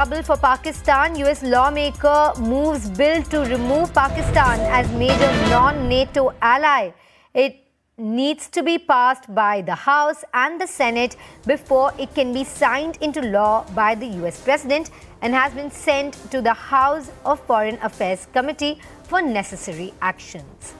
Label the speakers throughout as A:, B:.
A: Trouble for Pakistan. US lawmaker moves bill to remove Pakistan as major non-NATO ally. It needs to be passed by the House and the Senate before it can be signed into law by the US President and has been sent to the House of Foreign Affairs Committee for necessary actions.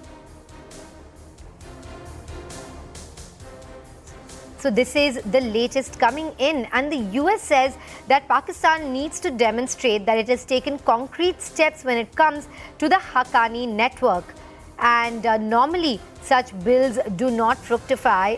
A: So this is the latest coming in, and the US says that Pakistan needs to demonstrate that it has taken concrete steps when it comes to the Haqqani network, and normally such bills do not fructify.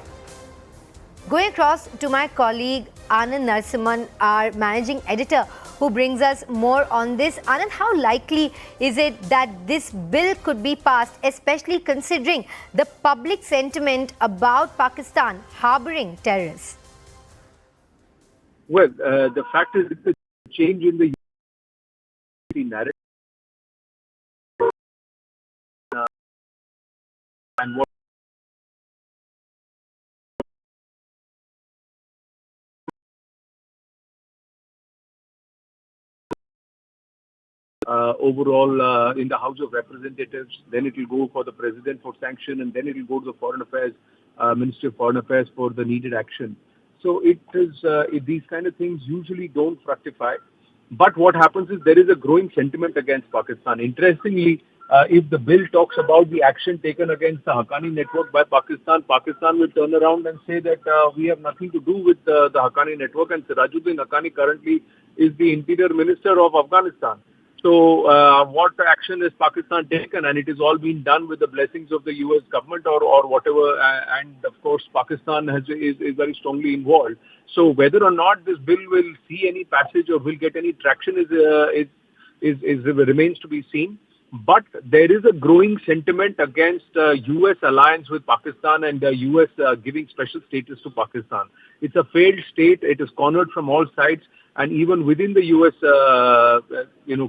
A: Going across to my colleague Anand Narasimhan, our managing editor, who brings us more on this. Anand, how likely is it that this bill could be passed, especially considering the public sentiment about Pakistan harboring terrorists?
B: Well, the fact is it's a change in the narrative and what overall in the House of Representatives, then it will go for the President for sanction, and then it will go to the Foreign Affairs, Ministry of Foreign Affairs for the needed action. So it is these kind of things usually don't fructify. But what happens is there is a growing sentiment against Pakistan. Interestingly, if the bill talks about the action taken against the Haqqani network by Pakistan, Pakistan will turn around and say that we have nothing to do with the Haqqani network, and Sirajuddin Haqqani currently is the Interior Minister of Afghanistan. So what action has Pakistan taken? And it is all being done with the blessings of the US government or whatever. And of course, Pakistan is very strongly involved. So whether or not this bill will see any passage or will get any traction remains to be seen. But there is a growing sentiment against US alliance with Pakistan and US giving special status to Pakistan. It's a failed state. It is cornered from all sides. And even within the U.S.,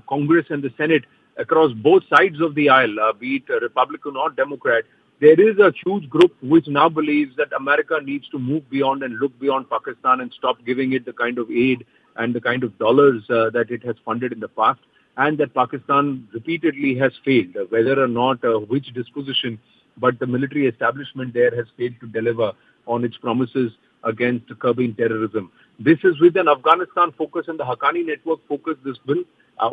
B: Congress and the Senate, across both sides of the aisle, be it Republican or Democrat, there is a huge group which now believes that America needs to move beyond and look beyond Pakistan and stop giving it the kind of aid and the kind of dollars that it has funded in the past, and that Pakistan repeatedly has failed, whether or not which disposition, but the military establishment there has failed to deliver on its promises against curbing terrorism. This is with an Afghanistan focus and the Haqqani network focus, this bill.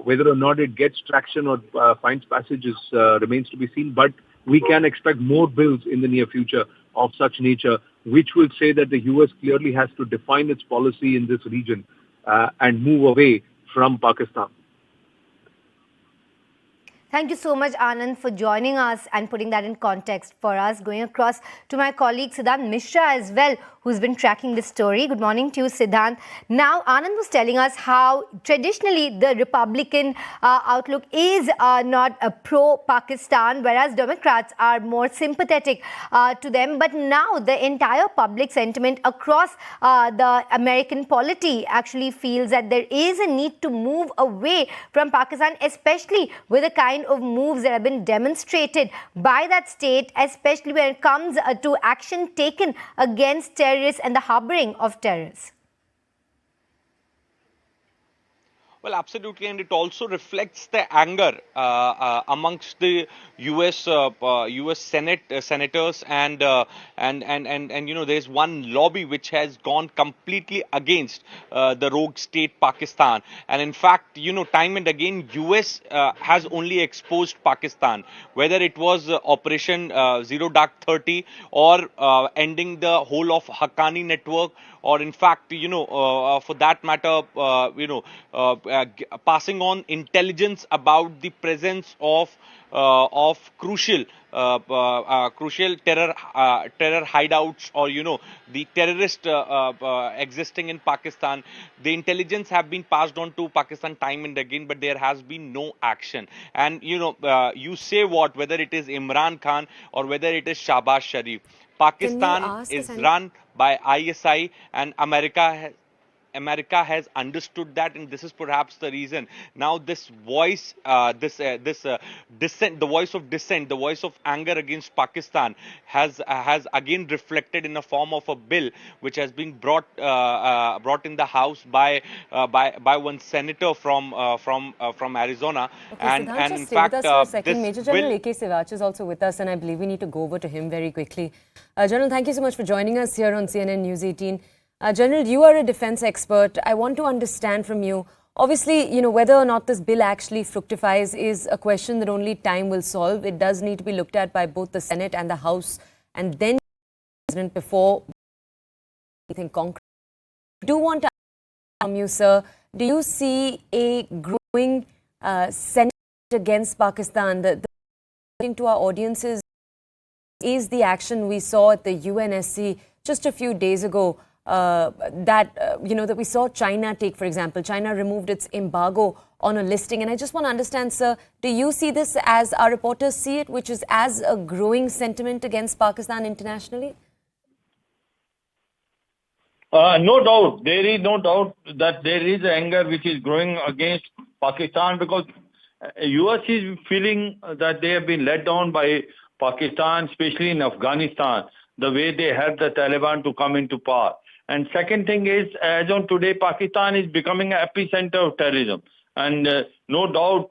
B: Whether or not it gets traction or finds passages remains to be seen. But we can expect more bills in the near future of such nature, which will say that the U.S. clearly has to define its policy in this region and move away from Pakistan.
A: Thank you so much, Anand, for joining us and putting that in context for us. Going across to my colleague Siddhant Mishra as well, who's been tracking this story. Good morning to you, Siddhant. Now, Anand was telling us how traditionally the Republican outlook is not pro-Pakistan, whereas Democrats are more sympathetic to them. But now the entire public sentiment across the American polity actually feels that there is a need to move away from Pakistan, especially with the kind of moves that have been demonstrated by that state, especially when it comes to action taken against terrorists and the harboring of terrorists.
C: Well, absolutely, and it also reflects the anger amongst the U.S. senators and there's one lobby which has gone completely against the rogue state Pakistan, and in fact, time and again, U.S. Has only exposed Pakistan, whether it was Operation Zero Dark 30 or ending the whole of Haqqani network, or in fact, for that matter, passing on intelligence about the presence of crucial terror hideouts, or the terrorist existing in Pakistan. The intelligence have been passed on to Pakistan time and again, but there has been no action. And you say what, whether it is Imran Khan or whether it is Shahbaz Sharif, Pakistan is run by ISI, and America America has understood that, and this is perhaps the reason now this voice, dissent, the voice of dissent, the voice of anger against Pakistan has again reflected in a form of a bill which has been brought in the House by one senator from Arizona,
D: Okay, Siddhant,
C: and
D: just
C: in
D: stay with
C: fact
D: us for a second.
C: this
D: Major General
C: bill.
D: A.K. Sivach is also with us, and I believe we need to go over to him very quickly. General, thank you so much for joining us here on CNN News 18. General, you are a defense expert. I want to understand from you. Obviously, whether or not this bill actually fructifies is a question that only time will solve. It does need to be looked at by both the Senate and the House, and then the President before anything concrete. I do want to ask from you, sir, do you see a growing sentiment against Pakistan? To our audiences is the action we saw at the UNSC just a few days ago that we saw China take, for example. China removed its embargo on a listing. And I just want to understand, sir, do you see this as our reporters see it, which is as a growing sentiment against Pakistan internationally?
E: No doubt. There is no doubt that there is anger which is growing against Pakistan because US is feeling that they have been let down by Pakistan, especially in Afghanistan, the way they helped the Taliban to come into power. And second thing is, as on today, Pakistan is becoming an epicenter of terrorism. And no doubt,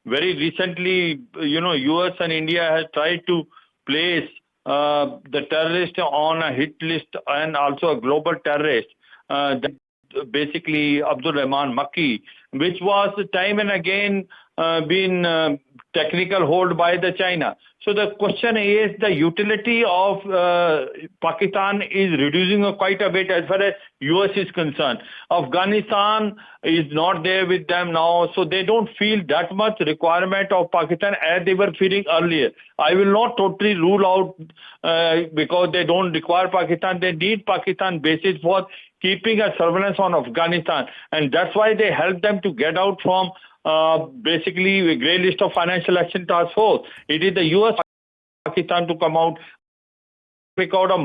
E: very recently, US and India has tried to place the terrorist on a hit list and also a global terrorist. Basically Abdul Rahman Makki, which was time and again been technical hold by the China. So the question is the utility of Pakistan is reducing quite a bit as far as US is concerned. Afghanistan is not there with them now, so they don't feel that much requirement of Pakistan as they were feeling earlier. I will not totally rule out because they don't require Pakistan. They need Pakistan basis for keeping a surveillance on Afghanistan. And that's why they helped them to get out from basically the grey list of financial action task force. It is the US Pakistan to come out, pick out a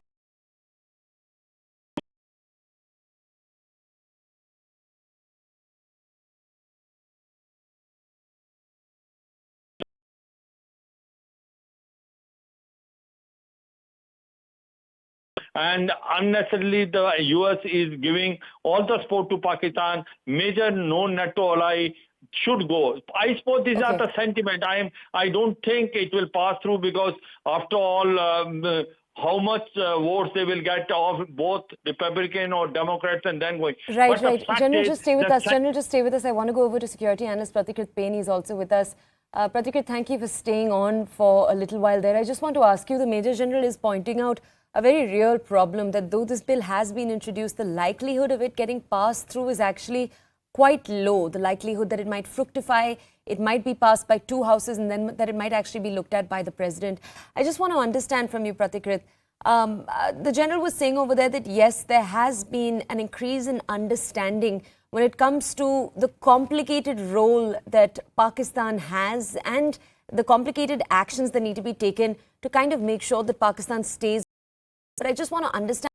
E: and unnecessarily the US is giving all the support to Pakistan. Major non-NATO ally should go. I suppose these are the sentiment. I don't think it will pass through because after all, how much votes they will get of both Republican or Democrats and then going.
D: Right. General, just stay with us. General, just stay with us. I want to go over to security analyst Pratikrit Payne. He's also with us. Pratikrit, thank you for staying on for a little while there. I just want to ask you, the Major General is pointing out a very real problem that though this bill has been introduced, the likelihood of it getting passed through is actually quite low. The likelihood that it might fructify, it might be passed by two houses and then that it might actually be looked at by the president. I just want to understand from you, Pratikrit, the general was saying over there that yes, there has been an increase in understanding when it comes to the complicated role that Pakistan has and the complicated actions that need to be taken to kind of make sure that Pakistan stays. But I just want to understand.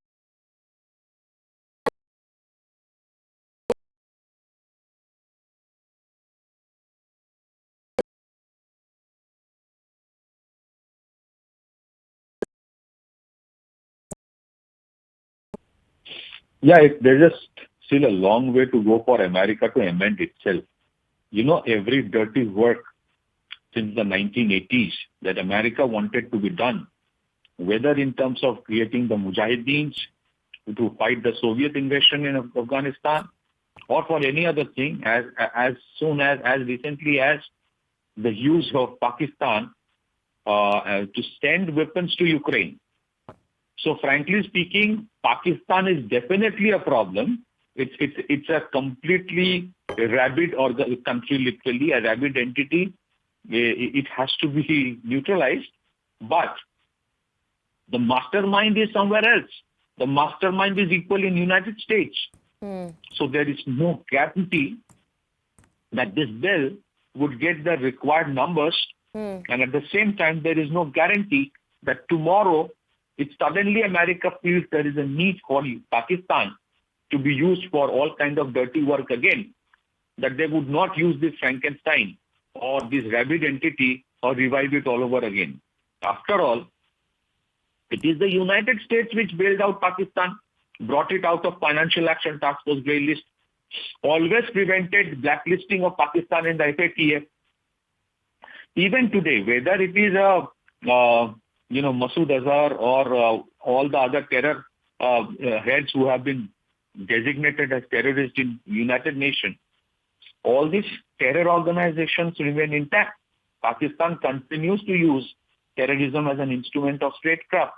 F: Yeah, there's just still a long way to go for America to amend itself. Every dirty work since the 1980s that America wanted to be done, whether in terms of creating the Mujahideens to fight the Soviet invasion in Afghanistan, or for any other thing, as recently as the use of Pakistan to send weapons to Ukraine. So frankly speaking, Pakistan is definitely a problem. It's a completely rabid, or the country literally a rabid entity. It has to be neutralized. But the mastermind is somewhere else. The mastermind is equally in United States. So there is no guarantee that this bill would get the required numbers. And at the same time, there is no guarantee that tomorrow, if suddenly America feels there is a need for Pakistan to be used for all kind of dirty work again, that they would not use this Frankenstein or this rabid entity or revive it all over again. After all, it is the United States which bailed out Pakistan, brought it out of Financial Action Task Force grey list, always prevented blacklisting of Pakistan in the FATF. Even today, whether it is Masood Azhar or all the other terror heads who have been designated as terrorists in United Nations, all these terror organizations remain intact. Pakistan continues to use terrorism as an instrument of statecraft.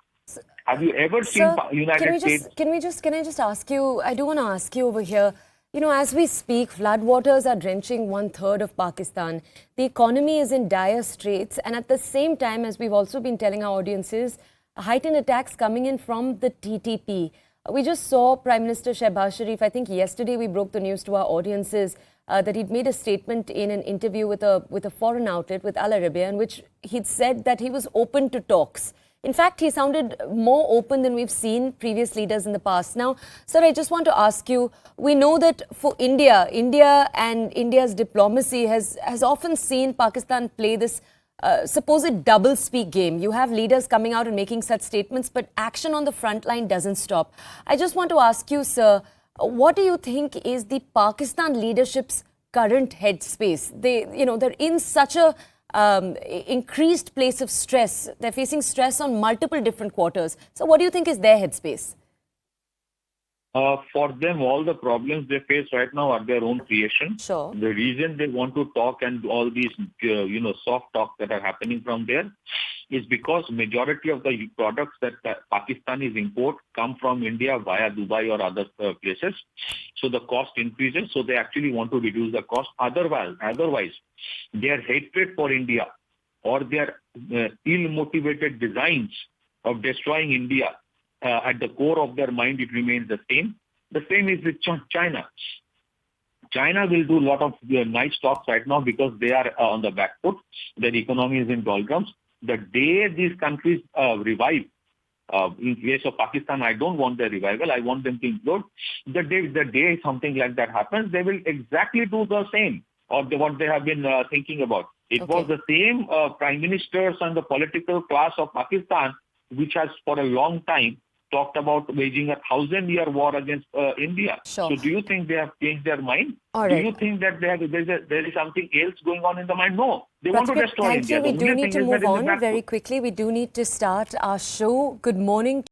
F: Have you ever seen United States?
D: Can I just ask you, I do want to ask you over here, you know, as we speak, floodwaters are drenching 1/3 of Pakistan. The economy is in dire straits. And at the same time, as we've also been telling our audiences, heightened attacks coming in from the TTP. We just saw Prime Minister Shehbaz Sharif, I think yesterday we broke the news to our audiences that he'd made a statement in an interview with a foreign outlet, with Al Arabiya, in which he'd said that he was open to talks. In fact, he sounded more open than we've seen previous leaders in the past. Now, sir, I just want to ask you, we know that for India and India's diplomacy has often seen Pakistan play this supposed double-speak game. You have leaders coming out and making such statements, but action on the front line doesn't stop. I just want to ask you, sir, what do you think is the Pakistan leadership's current headspace? They're in such a increased place of stress. They're facing stress on multiple different quarters. So what do you think is their headspace?
F: For them, all the problems they face right now are their own creation.
D: Sure.
F: The reason they want to talk and all these, soft talk that are happening from there is because majority of the products that Pakistanis import come from India via Dubai or other places. So the cost increases. So they actually want to reduce the cost. Otherwise, their hatred for India or their ill-motivated designs of destroying India, at the core of their mind, it remains the same. The same is with China. China will do a lot of nice talks right now because they are on the back foot. Their economy is in doldrums. The day these countries revive, in case of Pakistan, I don't want their revival. I want them to implode. The day something like that happens, they will exactly do the same or what they have been thinking about. It was the same prime ministers and the political class of Pakistan which has for a long time talked about waging a 1,000-year war against India.
D: Sure.
F: So do you think they have changed their mind?
D: All right.
F: Do you think that there is something else going on in the mind? No. They want to destroy
D: Thank
F: India.
D: you. We
F: The
D: do
F: only
D: need
F: thing
D: to
F: is that
D: move
F: in the
D: on
F: back
D: very quickly. We do need to start our show. Good morning.